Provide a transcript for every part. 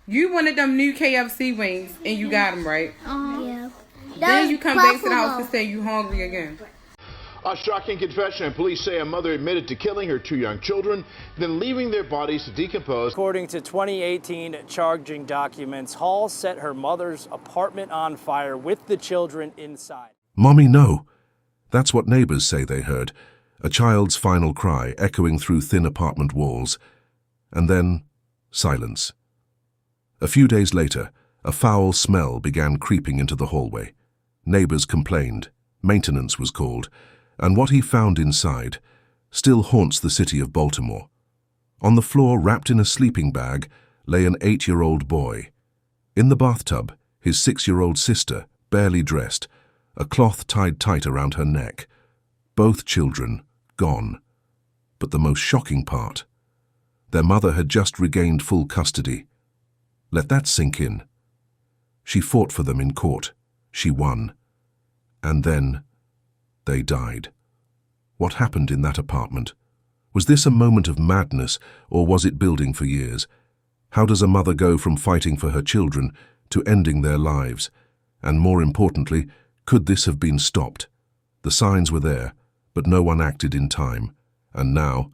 You wanted them new KFC wings, and you got them, right? Yeah. Then you come back to the house to say you hungry again. A shocking confession, and police say a mother admitted to killing her two young children, then leaving their bodies to decompose. According to 2018 charging documents, Hall set her mother's apartment on fire with the children inside. "Mommy, no." That's what neighbors say they heard, a child's final cry echoing through thin apartment walls. And then, silence. A few days later, a foul smell began creeping into the hallway. Neighbors complained, maintenance was called, and what he found inside still haunts the city of Baltimore. On the floor, wrapped in a sleeping bag, lay an 8-year-old boy. In the bathtub, his 6-year-old sister, barely dressed, a cloth tied tight around her neck. Both children gone. But the most shocking part, their mother had just regained full custody. Let that sink in. She fought for them in court. She won. And then they died. What happened in that apartment? Was this a moment of madness, or was it building for years? How does a mother go from fighting for her children to ending their lives? And more importantly, could this have been stopped? The signs were there, but no one acted in time. And now,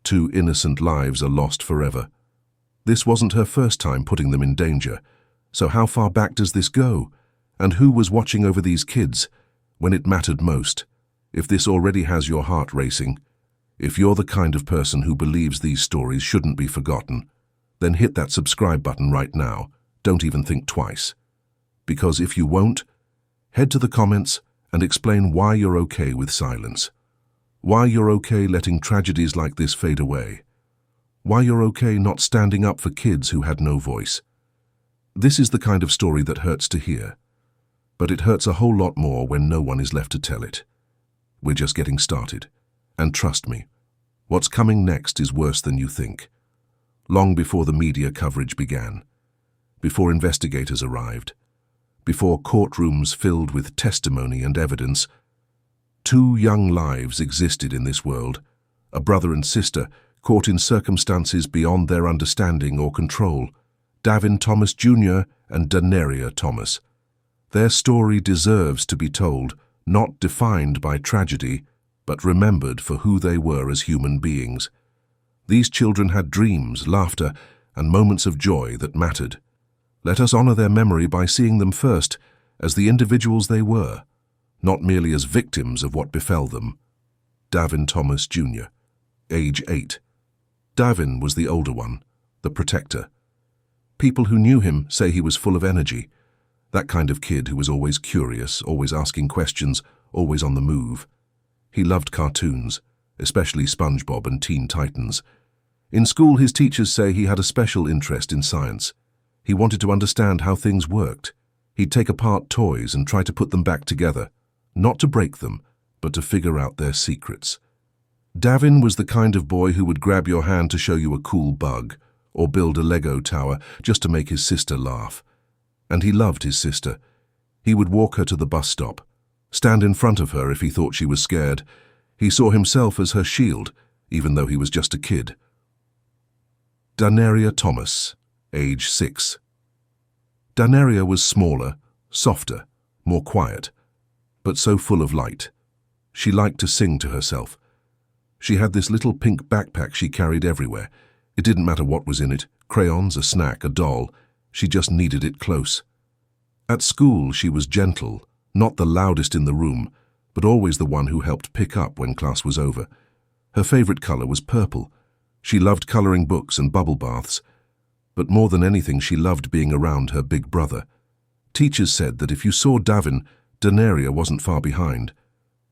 2 innocent lives are lost forever. This wasn't her first time putting them in danger. So how far back does this go? And who was watching over these kids when it mattered most? If this already has your heart racing, if you're the kind of person who believes these stories shouldn't be forgotten, then hit that subscribe button right now. Don't even think twice. Because if you won't, head to the comments and explain why you're okay with silence. Why you're okay letting tragedies like this fade away. Why you're okay not standing up for kids who had no voice. This is the kind of story that hurts to hear. But it hurts a whole lot more when no one is left to tell it. We're just getting started. And trust me, what's coming next is worse than you think. Long before the media coverage began, before investigators arrived, before courtrooms filled with testimony and evidence, 2 young lives existed in this world, a brother and sister caught in circumstances beyond their understanding or control, Davin Thomas Jr. and Daeneria Thomas. Their story deserves to be told, not defined by tragedy, but remembered for who they were as human beings. These children had dreams, laughter, and moments of joy that mattered. Let us honor their memory by seeing them first as the individuals they were, not merely as victims of what befell them. Davin Thomas Jr., age 8. Davin was the older one, the protector. People who knew him say he was full of energy, that kind of kid who was always curious, always asking questions, always on the move. He loved cartoons, especially SpongeBob and Teen Titans. In school, his teachers say he had a special interest in science. He wanted to understand how things worked. He'd take apart toys and try to put them back together, not to break them, but to figure out their secrets. Davin was the kind of boy who would grab your hand to show you a cool bug, or build a Lego tower just to make his sister laugh. And he loved his sister. He would walk her to the bus stop, stand in front of her if he thought she was scared. He saw himself as her shield, even though he was just a kid. Daeneria Thomas, age 6. Daeneria was smaller, softer, more quiet, but so full of light. She liked to sing to herself. She had this little pink backpack she carried everywhere. It didn't matter what was in it, crayons, a snack, a doll. She just needed it close. At school, she was gentle, not the loudest in the room, but always the one who helped pick up when class was over. Her favorite color was purple. She loved coloring books and bubble baths. But more than anything, she loved being around her big brother. Teachers said that if you saw Davin, Daeneria wasn't far behind.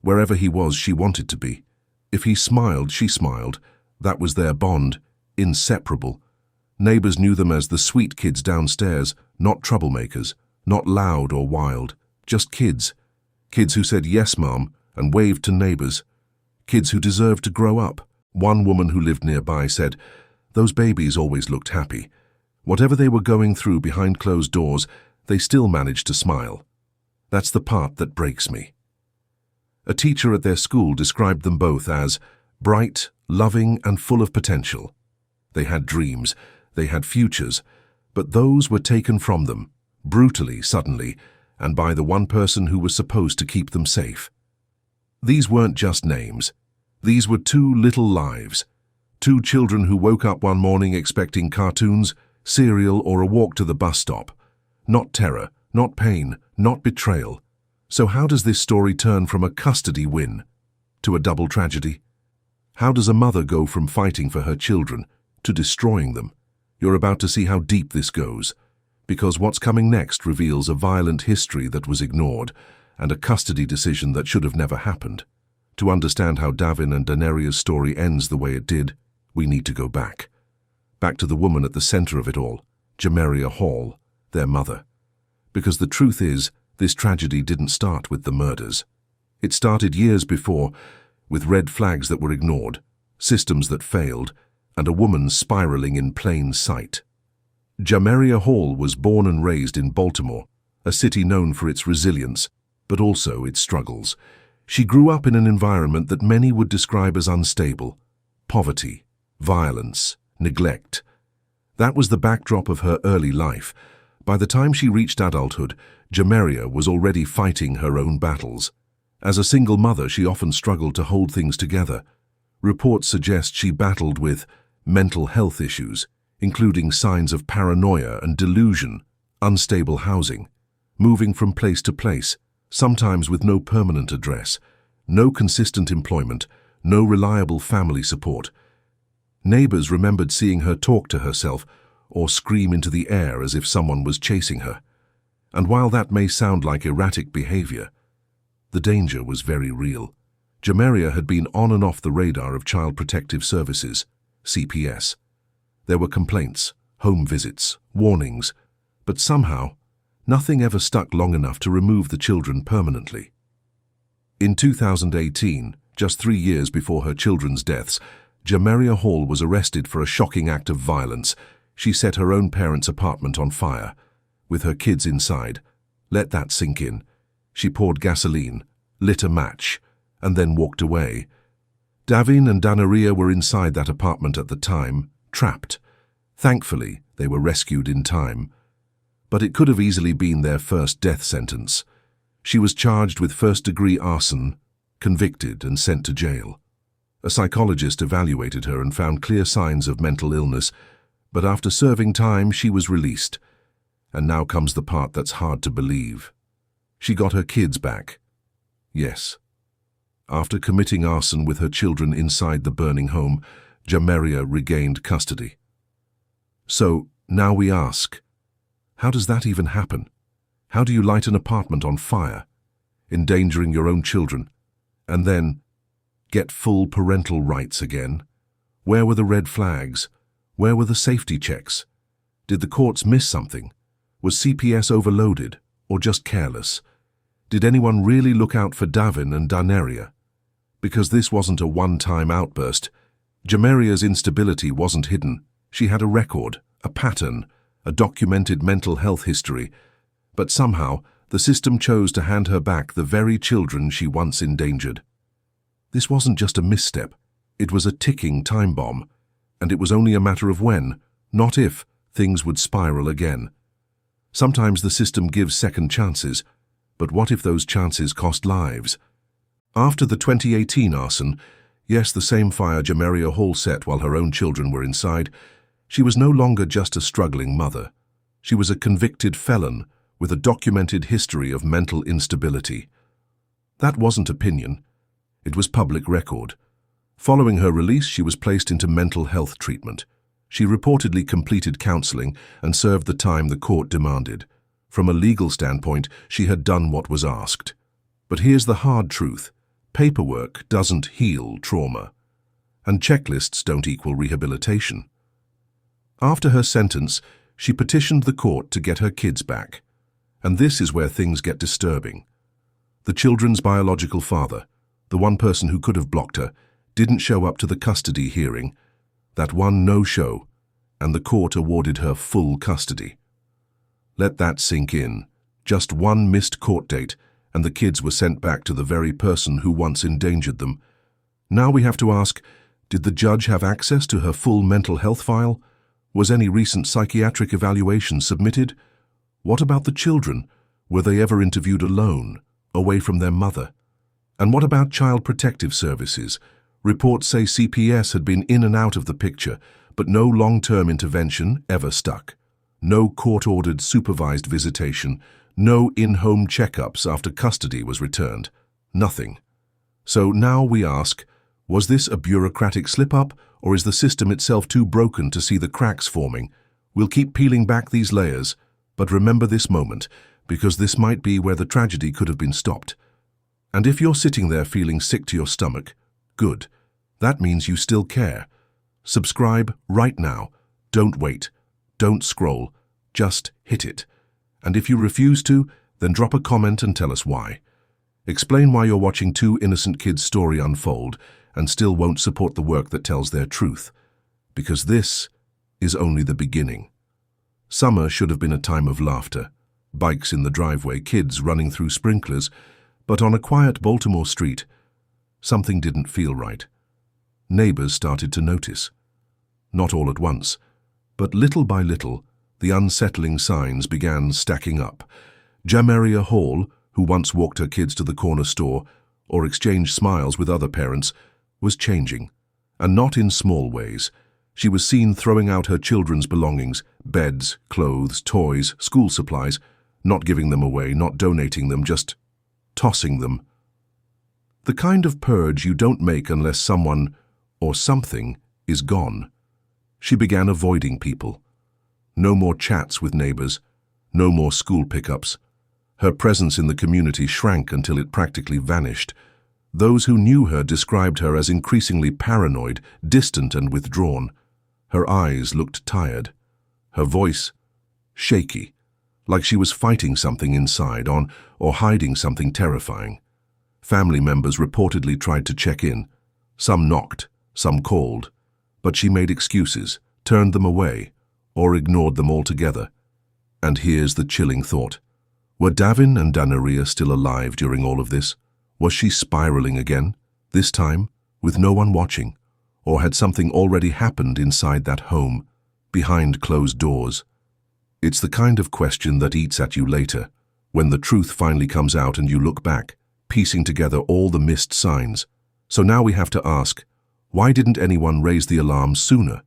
Wherever he was, she wanted to be. If he smiled, she smiled. That was their bond, inseparable. Neighbors knew them as the sweet kids downstairs, not troublemakers, not loud or wild, just kids. Kids who said yes, Mom, and waved to neighbors. Kids who deserved to grow up. One woman who lived nearby said, "Those babies always looked happy. Whatever they were going through behind closed doors, they still managed to smile. That's the part that breaks me." A teacher at their school described them both as bright, loving, and full of potential. They had dreams, they had futures, But those were taken from them, brutally, suddenly, and by the one person who was supposed to keep them safe. These weren't just names. These were 2 little lives. 2 children who woke up one morning expecting cartoons, cereal, or a walk to the bus stop. Not terror, not pain, not betrayal. So how does this story turn from a custody win to a double tragedy? How does a mother go from fighting for her children to destroying them? You're about to see how deep this goes, because what's coming next reveals a violent history that was ignored and a custody decision that should have never happened. To understand how Davin and Daeneria's story ends the way it did, we need to go back. Back to the woman at the center of it all, Daeneria Hall, their mother. Because the truth is, this tragedy didn't start with the murders. It started years before, with red flags that were ignored, systems that failed, and a woman spiraling in plain sight. Daeneria Hall was born and raised in Baltimore, a city known for its resilience, but also its struggles. She grew up in an environment that many would describe as unstable: poverty, violence, neglect. That was the backdrop of her early life. By the time she reached adulthood, Daeneria was already fighting her own battles. As a single mother, she often struggled to hold things together. Reports suggest she battled with mental health issues, including signs of paranoia and delusion, unstable housing, moving from place to place, sometimes with no permanent address, no consistent employment, no reliable family support. Neighbors remembered seeing her talk to herself or scream into the air as if someone was chasing her. And while that may sound like erratic behavior, the danger was very real. Daeneria had been on and off the radar of Child Protective Services, CPS. There were complaints, home visits, warnings, but somehow, nothing ever stuck long enough to remove the children permanently. In 2018, just 3 years before her children's deaths, Daeneria Hall was arrested for a shocking act of violence. She set her own parents' apartment on fire, with her kids inside. Let that sink in. She poured gasoline, lit a match, and then walked away. Davin and Daeneria were inside that apartment at the time, trapped. Thankfully, they were rescued in time. But it could have easily been their first death sentence. She was charged with first-degree arson, convicted and sent to jail. A psychologist evaluated her and found clear signs of mental illness, but after serving time, she was released. And now comes the part that's hard to believe. She got her kids back. Yes. After committing arson with her children inside the burning home, Daeneria regained custody. So, now we ask, how does that even happen? How do you light an apartment on fire, endangering your own children, and then get full parental rights again? Where were the red flags? Where were the safety checks? Did the courts miss something? Was CPS overloaded, or just careless? Did anyone really look out for Davin and Daeneria? Because this wasn't a one-time outburst. Daeneria's instability wasn't hidden. She had a record, a pattern, a documented mental health history. But somehow, the system chose to hand her back the very children she once endangered. This wasn't just a misstep. It was a ticking time bomb. And it was only a matter of when, not if, things would spiral again. Sometimes the system gives second chances, but what if those chances cost lives? After the 2018 arson, yes, the same fire Daeneria Hall set while her own children were inside, she was no longer just a struggling mother. She was a convicted felon with a documented history of mental instability. That wasn't opinion. It was public record. Following her release, she was placed into mental health treatment. She reportedly completed counseling and served the time the court demanded. From a legal standpoint, she had done what was asked. But here's the hard truth. Paperwork doesn't heal trauma, and checklists don't equal rehabilitation. After her sentence, she petitioned the court to get her kids back. And this is where things get disturbing. The children's biological father, the one person who could have blocked her, didn't show up to the custody hearing. That one no-show, and the court awarded her full custody. Let that sink in. Just one missed court date, and the kids were sent back to the very person who once endangered them. Now we have to ask, did the judge have access to her full mental health file? Was any recent psychiatric evaluation submitted? What about the children? Were they ever interviewed alone, away from their mother? And what about Child Protective Services? Reports say CPS had been in and out of the picture, but no long-term intervention ever stuck. No court-ordered supervised visitation, no in-home checkups after custody was returned. Nothing. So now we ask, was this a bureaucratic slip-up, or is the system itself too broken to see the cracks forming? We'll keep peeling back these layers, but remember this moment, because this might be where the tragedy could have been stopped. And if you're sitting there feeling sick to your stomach, good. That means you still care. Subscribe right now. Don't wait. Don't scroll. Just hit it. And if you refuse to, then drop a comment and tell us why. Explain why you're watching two innocent kids' story unfold and still won't support the work that tells their truth. Because this is only the beginning. Summer should have been a time of laughter. Bikes in the driveway, kids running through sprinklers. But on a quiet Baltimore street, something didn't feel right. Neighbors started to notice. Not all at once, but little by little, the unsettling signs began stacking up. Daeneria Hall, who once walked her kids to the corner store or exchanged smiles with other parents, was changing, and not in small ways. She was seen throwing out her children's belongings, beds, clothes, toys, school supplies, not giving them away, not donating them, just tossing them. The kind of purge you don't make unless someone or something is gone. She began avoiding people. No more chats with neighbors, no more school pickups. Her presence in the community shrank until it practically vanished. Those who knew her described her as increasingly paranoid, distant and withdrawn. Her eyes looked tired. Her voice shaky, like she was fighting something inside or hiding something terrifying. Family members reportedly tried to check in. Some knocked, some called, but she made excuses, turned them away, or ignored them altogether. And here's the chilling thought. Were Davin and Daeneria still alive during all of this? Was she spiraling again, this time, with no one watching? Or had something already happened inside that home, behind closed doors? It's the kind of question that eats at you later, when the truth finally comes out and you look back, piecing together all the missed signs. So now we have to ask, why didn't anyone raise the alarm sooner?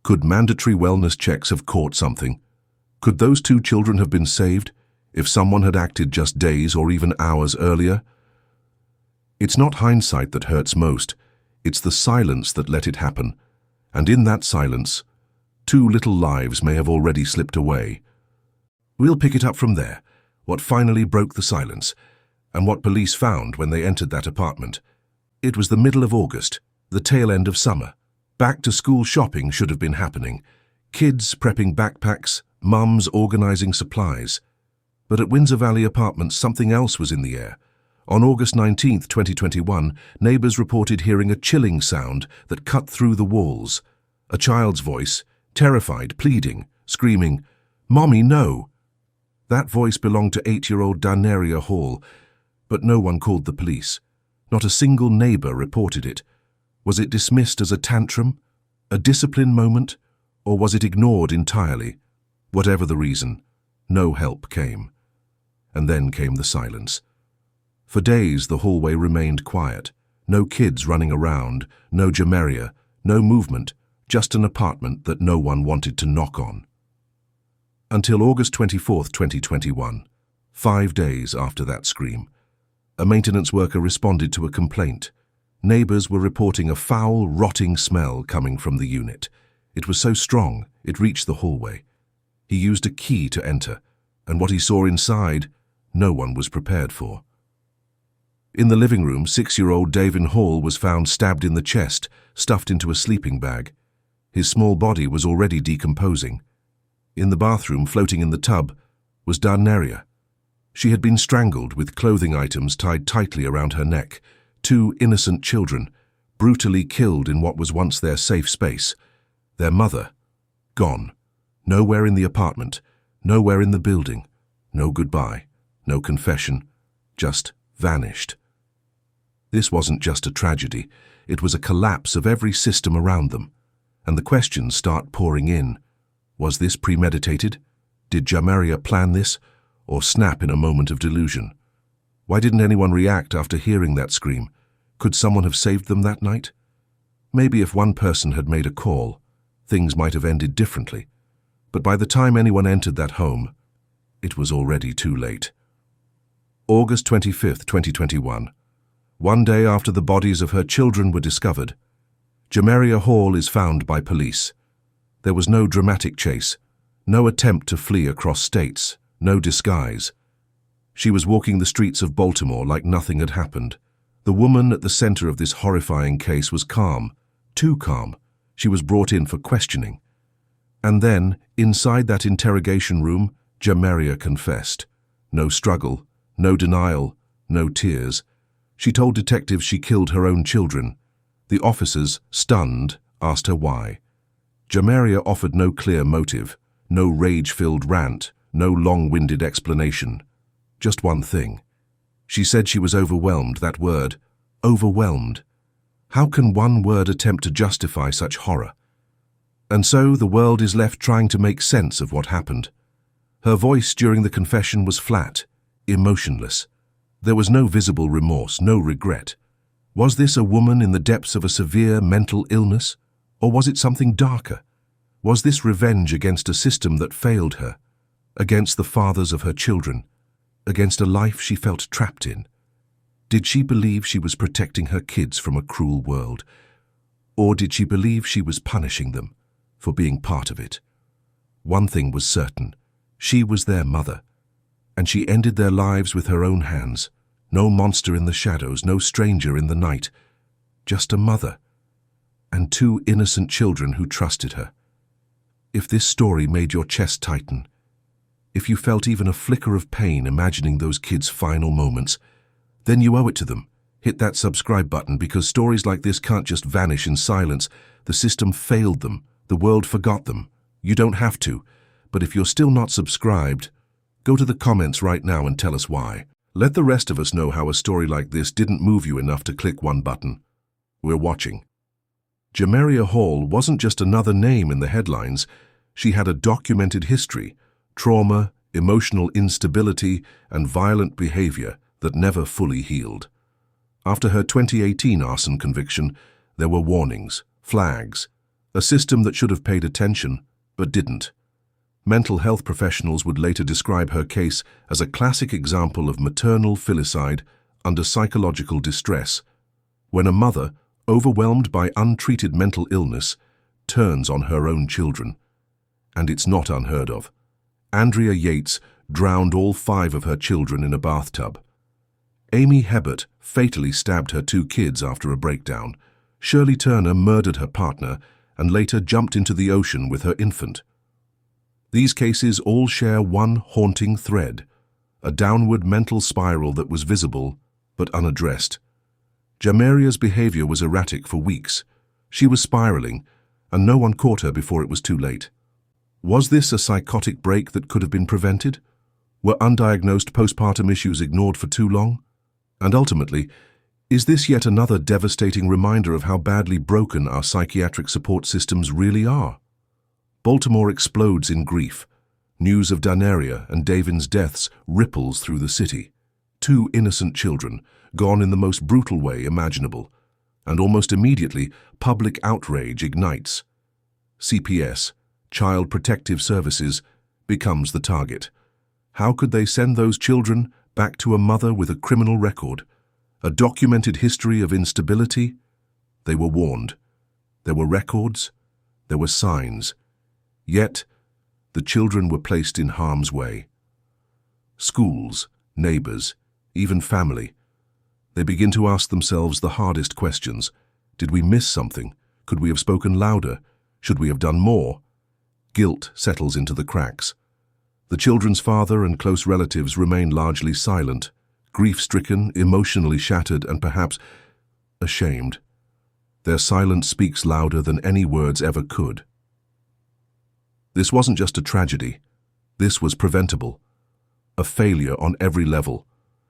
Could mandatory wellness checks have caught something? Could those two children have been saved if someone had acted just days or even hours earlier? It's not hindsight that hurts most. It's the silence that let it happen. And in that silence, two little lives may have already slipped away. We'll pick it up from there, what finally broke the silence, and what police found when they entered that apartment. It was the middle of August, the tail end of summer. Back-to-school shopping should have been happening. Kids prepping backpacks, mums organizing supplies. But at Windsor Valley Apartments, something else was in the air. On August 19, 2021, neighbors reported hearing a chilling sound that cut through the walls. A child's voice, terrified, pleading, screaming, "Mommy, no!" That voice belonged to 8-year-old Daeneria Hall, but no one called the police. Not a single neighbor reported it. Was it dismissed as a tantrum, a discipline moment, or was it ignored entirely? Whatever the reason, no help came. And then came the silence. For days the hallway remained quiet. No kids running around, no Daeneria, no movement, just an apartment that no one wanted to knock on. Until August 24, 2021, 5 days after that scream, a maintenance worker responded to a complaint. Neighbors were reporting a foul, rotting smell coming from the unit. It was so strong, it reached the hallway. He used a key to enter, and what he saw inside, no one was prepared for. In the living room, 6-year-old Davin Hall was found stabbed in the chest, stuffed into a sleeping bag. His small body was already decomposing. In the bathroom, floating in the tub, was Daeneria. She had been strangled with clothing items tied tightly around her neck. 2 innocent children, brutally killed in what was once their safe space. Their mother, gone. Nowhere in the apartment, nowhere in the building. No goodbye, no confession, just vanished. This wasn't just a tragedy, it was a collapse of every system around them. And the questions start pouring in. Was this premeditated? Did Daeneria plan this, or snap in a moment of delusion? Why didn't anyone react after hearing that scream? Could someone have saved them that night? Maybe if one person had made a call, things might have ended differently. But by the time anyone entered that home, it was already too late. August 25th, 2021. One day after the bodies of her children were discovered, Daeneria Hall is found by police. There was no dramatic chase, no attempt to flee across states, no disguise. She was walking the streets of Baltimore like nothing had happened. The woman at the center of this horrifying case was calm, too calm. She was brought in for questioning. And then, inside that interrogation room, Daeneria confessed. No struggle, no denial, no tears. She told detectives she killed her own children. The officers, stunned, asked her why. Daeneria offered no clear motive, no rage-filled rant, no long-winded explanation. Just one thing. She said she was overwhelmed, that word, overwhelmed. How can one word attempt to justify such horror? And so the world is left trying to make sense of what happened. Her voice during the confession was flat, emotionless. There was no visible remorse, no regret. Was this a woman in the depths of a severe mental illness? Or was it something darker? Was this revenge against a system that failed her? Against the fathers of her children? Against a life she felt trapped in? Did she believe she was protecting her kids from a cruel world? Or did she believe she was punishing them for being part of it? One thing was certain. She was their mother, and she ended their lives with her own hands. No monster in the shadows, no stranger in the night. Just a mother, and two innocent children who trusted her. If this story made your chest tighten, if you felt even a flicker of pain imagining those kids' final moments, then you owe it to them. Hit that subscribe button, because stories like this can't just vanish in silence. The system failed them. The world forgot them. You don't have to. But if you're still not subscribed, go to the comments right now and tell us why. Let the rest of us know how a story like this didn't move you enough to click one button. We're watching. Daeneria Hall wasn't just another name in the headlines. She had a documented history, trauma, emotional instability, and violent behavior that never fully healed. After her 2018 arson conviction, there were warnings, flags, a system that should have paid attention, but didn't. Mental health professionals would later describe her case as a classic example of maternal filicide under psychological distress, when a mother, overwhelmed by untreated mental illness, turns on her own children. And it's not unheard of. Andrea Yates drowned all 5 of her children in a bathtub. Amy Hebert fatally stabbed her 2 kids after a breakdown. Shirley Turner murdered her partner and later jumped into the ocean with her infant. These cases all share one haunting thread, a downward mental spiral that was visible but unaddressed. Daeneria's behavior was erratic for weeks. She was spiraling, and no one caught her before it was too late. Was this a psychotic break that could have been prevented? Were undiagnosed postpartum issues ignored for too long? And ultimately, is this yet another devastating reminder of how badly broken our psychiatric support systems really are? Baltimore explodes in grief. News of Daeneria and Davin's deaths ripples through the city. 2 innocent children, gone in the most brutal way imaginable. And almost immediately, public outrage ignites. CPS, Child Protective Services, becomes the target. How could they send those children back to a mother with a criminal record, a documented history of instability? They were warned. There were records. There were signs. Yet, the children were placed in harm's way. Schools, neighbors, even family. They begin to ask themselves the hardest questions. Did we miss something? Could we have spoken louder? Should we have done more? Guilt settles into the cracks. The children's father and close relatives remain largely silent, grief-stricken, emotionally shattered, and perhaps ashamed. Their silence speaks louder than any words ever could. This wasn't just a tragedy. This was preventable. A failure on every level.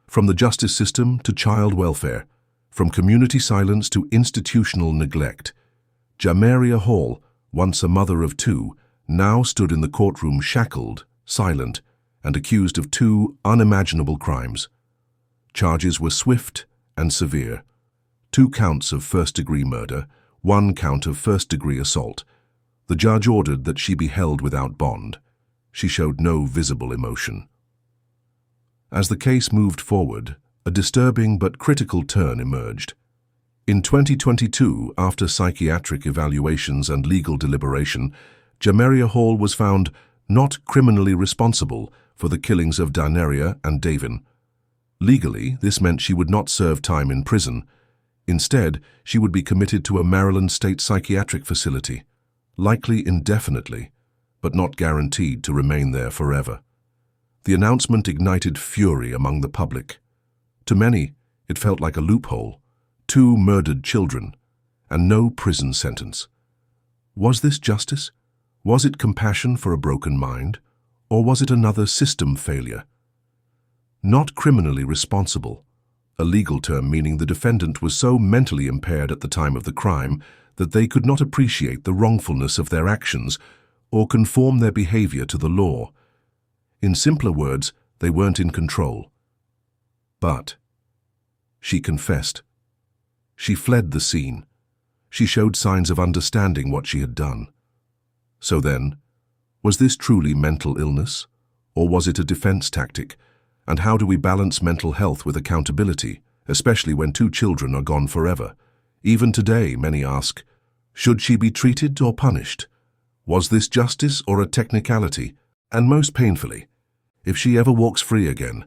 From the justice system to child welfare, from community silence to institutional neglect. Daeneria Hall, once a mother of 2, now stood in the courtroom shackled, silent, and accused of two unimaginable crimes. Charges were swift and severe. 2 counts of first-degree murder, 1 count of first-degree assault. The judge ordered that she be held without bond. She showed no visible emotion. As the case moved forward, a disturbing but critical turn emerged. In 2022, after psychiatric evaluations and legal deliberation, Daeneria Hall was found not criminally responsible for the killings of Daeneria and Davin. Legally, this meant she would not serve time in prison. Instead, she would be committed to a Maryland state psychiatric facility, likely indefinitely, but not guaranteed to remain there forever. The announcement ignited fury among the public. To many, it felt like a loophole. 2 murdered children, and no prison sentence. Was this justice? Was it compassion for a broken mind? Or was it another system failure? Not criminally responsible, a legal term meaning the defendant was so mentally impaired at the time of the crime that they could not appreciate the wrongfulness of their actions or conform their behavior to the law. In simpler words, they weren't in control. But she confessed. She fled the scene. She showed signs of understanding what she had done. So then, was this truly mental illness, or was it a defense tactic? And how do we balance mental health with accountability, especially when 2 children are gone forever? Even today, many ask, should she be treated or punished? Was this justice or a technicality? And most painfully, if she ever walks free again,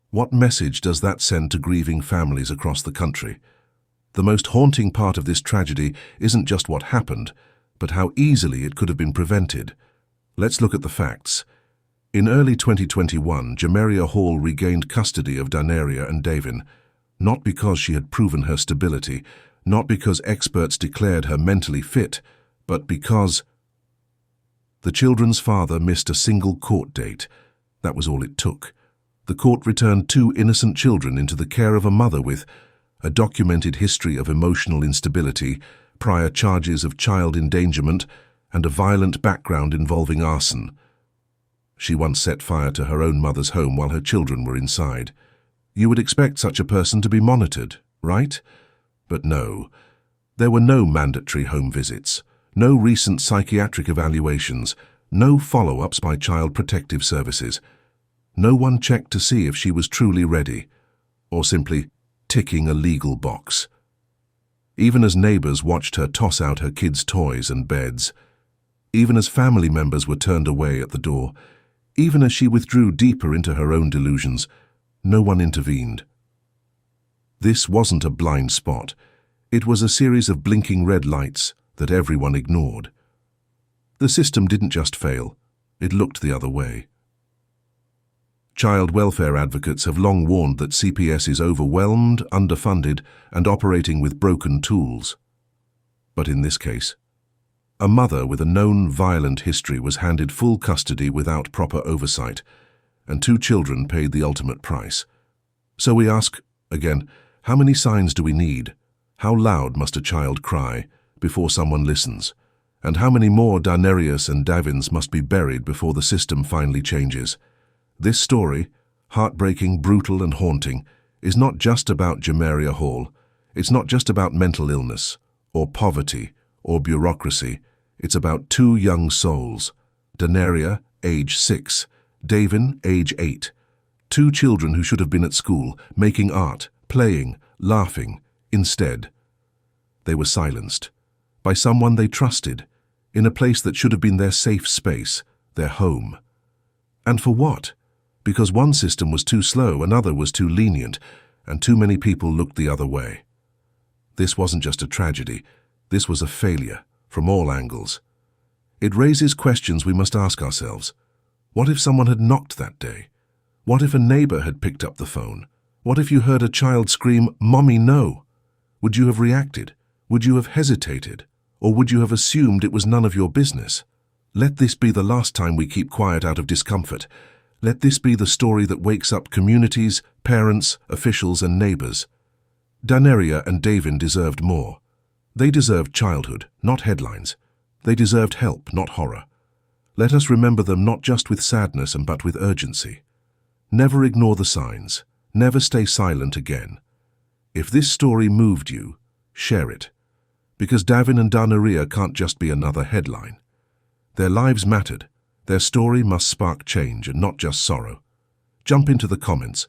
what message does that send to grieving families across the country? The most haunting part of this tragedy isn't just what happened, but how easily it could have been prevented. Let's look at the facts. In early 2021, Daeneria Hall regained custody of Daeneria and Davin, not because she had proven her stability, not because experts declared her mentally fit, but because the children's father missed a single court date. That was all it took. The court returned 2 innocent children into the care of a mother with a documented history of emotional instability, prior charges of child endangerment, and a violent background involving arson. She once set fire to her own mother's home while her children were inside. You would expect such a person to be monitored, right? But no. There were no mandatory home visits, no recent psychiatric evaluations, no follow-ups by Child Protective Services. No one checked to see if she was truly ready, or simply ticking a legal box. Even as neighbors watched her toss out her kids' toys and beds, even as family members were turned away at the door, even as she withdrew deeper into her own delusions, no one intervened. This wasn't a blind spot. It was a series of blinking red lights that everyone ignored. The system didn't just fail, it looked the other way. Child welfare advocates have long warned that CPS is overwhelmed, underfunded, and operating with broken tools. But in this case, a mother with a known violent history was handed full custody without proper oversight, and 2 children paid the ultimate price. So we ask, again, how many signs do we need? How loud must a child cry before someone listens? And how many more Daenerias and Davins must be buried before the system finally changes? This story, heartbreaking, brutal, and haunting, is not just about Daeneria Hall. It's not just about mental illness, or poverty, or bureaucracy. It's about 2 young souls, Daeneria, age 6, Davin, age 8. 2 children who should have been at school, making art, playing, laughing. Instead, they were silenced by someone they trusted, in a place that should have been their safe space, their home. And for what? Because one system was too slow, another was too lenient, and too many people looked the other way. This wasn't just a tragedy, this was a failure, from all angles. It raises questions we must ask ourselves. What if someone had knocked that day? What if a neighbor had picked up the phone? What if you heard a child scream, "Mommy, no"? Would you have reacted? Would you have hesitated? Or would you have assumed it was none of your business? Let this be the last time we keep quiet out of discomfort. Let this be the story that wakes up communities, parents, officials, and neighbors. Daeneria and Davin deserved more. They deserved childhood, not headlines. They deserved help, not horror. Let us remember them not just with sadness but with urgency. Never ignore the signs. Never stay silent again. If this story moved you, share it. Because Davin and Daeneria can't just be another headline. Their lives mattered. Their story must spark change and not just sorrow. Jump into the comments.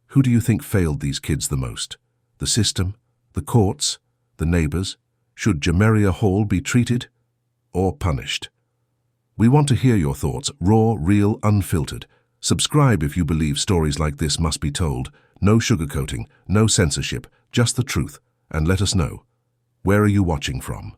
Who do you think failed these kids the most? The system? The courts? The neighbors? Should Daeneria Hall be treated or punished? We want to hear your thoughts, raw, real, unfiltered. Subscribe if you believe stories like this must be told. No sugarcoating, no censorship, just the truth. And let us know. Where are you watching from?